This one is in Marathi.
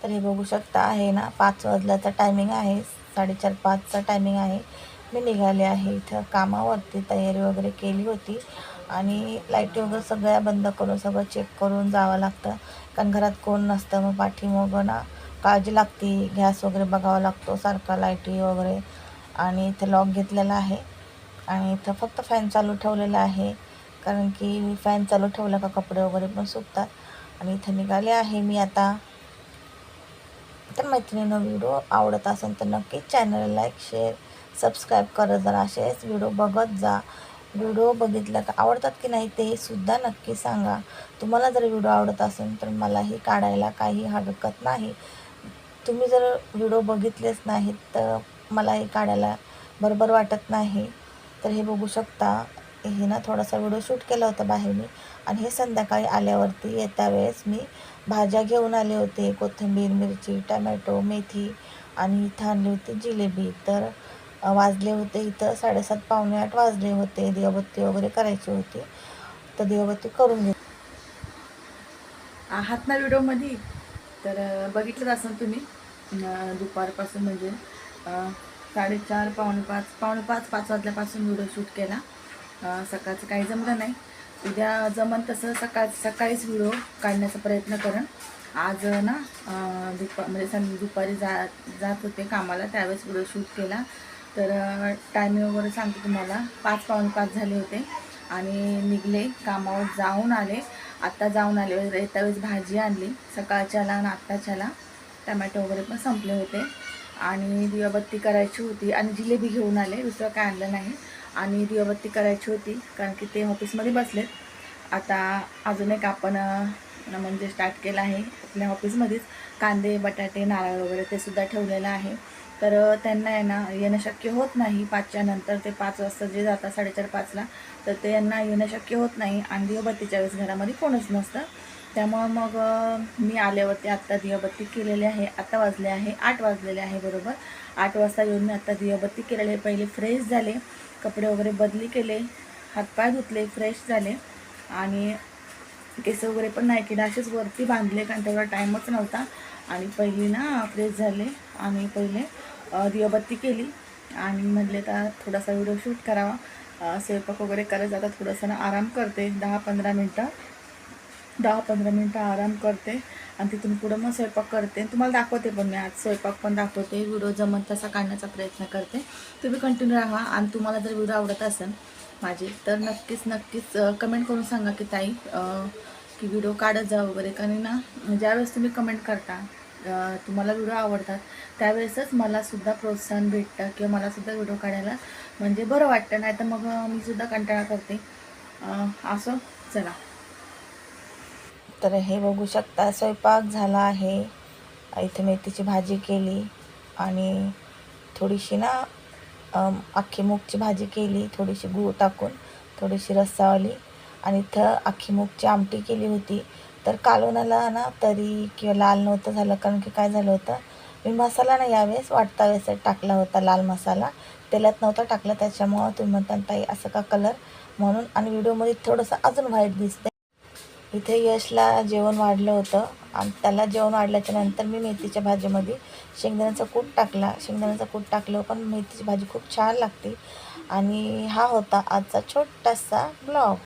तर हे बघू शकता आहे ना 5 वाजल्याचा टायमिंग आहे, 4:30-5चा टायमिंग आहे. मी निघाले आहे इथं कामावरती, तयारी वगैरे केली होती आणि लाईटी वगैरे सगळ्या बंद करून सगळं चेक करून जावं लागतं, कारण घरात कोण नसतं. मग पाठीमागं ना काळजी लागते, गॅस वगैरे बघावा लागतो सारखा, लाईटी वगैरे. आणि इथं लॉक घेतलेला आहे आणि इथं फक्त फॅन चालू ठेवलेला आहे, कारण की फॅन चालू ठेवला का कपडे वगैरे पण सुकतात. आणि इथं निघाले आहे मी आता. तर मैत्रिणींनो, व्हिडिओ आवडत असेल तर नक्कीच चॅनलला लाईक, शेअर, सबस्क्राईब करत जा. असेच व्हिडिओ बघत जा. व्हिडिओ बघितलं का आवडतात की नाही ते सुद्धा नक्की सांगा. तुम्हाला जर व्हिडिओ आवडत असेल तर मलाही काढायला काही हरकत नाही. तुम्ही जर व्हिडिओ बघितलेच नाहीत तर मलाही काढायला बरोबर वाटत नाही. तर हे बघू शकता, हे ना थोडासा व्हिडिओ शूट केला होता बाहेर मी, आणि हे संध्याकाळी आल्यावरती येत्या वेळेस मी भाज्या घेऊन आले होते. कोथिंबीर, मिरची, टमॅटो, मेथी, आणि इथं आणली होती जिलेबी. तर वाजले होते इथं 7:30 पावणे 8 वाजले होते. दिवाबत्ती वगैरे करायची होती, तर दिवाबत्ती करून घेतली. आहात ना व्हिडिओमध्ये. तर बघितलं असेल तुम्ही दुपारपासून म्हणजे 4:30 पावणे 5 वाजल्यापासून व्हिडिओ शूट केला. सकाळचं काही जमलं नाही. उद्या जमन तसं सकाळीच व्हिडिओ काढण्याचा प्रयत्न करेन. आज ना म्हणजे दुपारी जात होते कामाला, त्यावेळेस व्हिडिओ शूट केला. तर टायमिंग वगैरे सांगते तुम्हाला. 5 पावणे 5 झाले होते आणि निघले, कामावर जाऊन आले. आत्ता जाऊन आले, येत्या वेळेस भाजी आणली सकाळच्याला आणि आत्ताच्याला. टमॅटो वगैरे पण संपले होते आणि दिवाबत्ती करायची होती आणि जिलेबी घेऊन आले, दुसरं काय आणलं नाही. आणि दिवाबत्ती करायची होती कारण की ते ऑफिसमध्ये बसलेत. आता अजून एक आपण म्हणजे स्टार्ट केलं आहे आपल्या ऑफिसमध्येच. कांदे, बटाटे, नारळ वगैरे ते सुद्धा ठेवलेलं आहे. तर त्यांना आहे ना येणं शक्य होत नाही 5च्या नंतर. ते 5 वाजता जे जातात 4:30-5ला, तर ते यांना येणं शक्य होत नाही आणि दिवाबत्तीच्या वेळेस घरामध्ये कोणच नसतं. त्यामुळं मग मी आल्यावरती आत्ता दिवाबत्ती केलेली आहे. आता वाजले आहे 8 वाजलेले आहे बरोबर. 8 वाजता येऊन मी आत्ता दिवाबत्ती केलेली आहे. पहिले फ्रेश झाले, कपडे वगैरे बदली केले, हातपाय धुतले, फ्रेश झाले आणि केस वगैरे पण नाही केले, असेच वरती बांधले कारण तेवढा टाईमच नव्हता. आणि पहिली ना फ्रेश झाले आणि पहिले दिवाबत्ती केली आणि म्हटले तर थोडासा व्हिडिओ शूट करावा. स्वयंपाक वगैरे करत जाता थोडंसं ना आराम करते, 10-15 मिनटं आराम करते आणि तिथून पुढं मग स्वयंपाक करते. तुम्हाला दाखवते पण मी, आज स्वयंपाक पण दाखवते. व्हिडिओ जमन तसा काढण्याचा प्रयत्न करते. तुम्ही कंटिन्यू राहा आणि तुम्हाला जर व्हिडिओ आवडत असेल माझी तर नक्कीच कमेंट करून सांगा की ताई की व्हिडिओ काढत जा वगैरे. कारण ना ज्यावेळेस तुम्ही कमेंट करता, तुम्हाला व्हिडिओ आवडतात, त्यावेळेसच मलासुद्धा प्रोत्साहन भेटतं किंवा मलासुद्धा व्हिडिओ काढायला म्हणजे बरं वाटतं. नाही तर मग मी सुद्धा कंटाळा करते. असं चला. तर हे बघू शकता, स्वयंपाक झाला आहे. इथे मेथीची भाजी केली आणि थोडीशी ना अख्खी मूगची भाजी केली, थोडीशी गूळ टाकून, थोडीशी रस्सावाली. आणि इथं अख्खी मूगची आमटी केली होती. तर कालवणाला ना तरी किंवा लाल नव्हतं झालं, कारण की काय झालं होतं, मी मसाला ना यावेळेस वाटता वेळेस टाकला होता, लाल मसाला तेलात नव्हता टाकला. त्याच्यामुळं तुम्ही म्हणता ताई असं का कलर म्हणून, आणि व्हिडिओमध्ये थोडंसं अजून व्हाईट दिसते. इथे यशला जेवण वाढलं होतं आणि त्याला जेवण वाढल्याच्या नंतर मी मेथीच्या भाजीमध्ये शेंगदाण्याचा कूट टाकला. शेंगदाण्याचा कूट टाकलं पण मेथीची भाजी खूप छान लागते. आणि हा होता आजचा छोटासा ब्लॉग.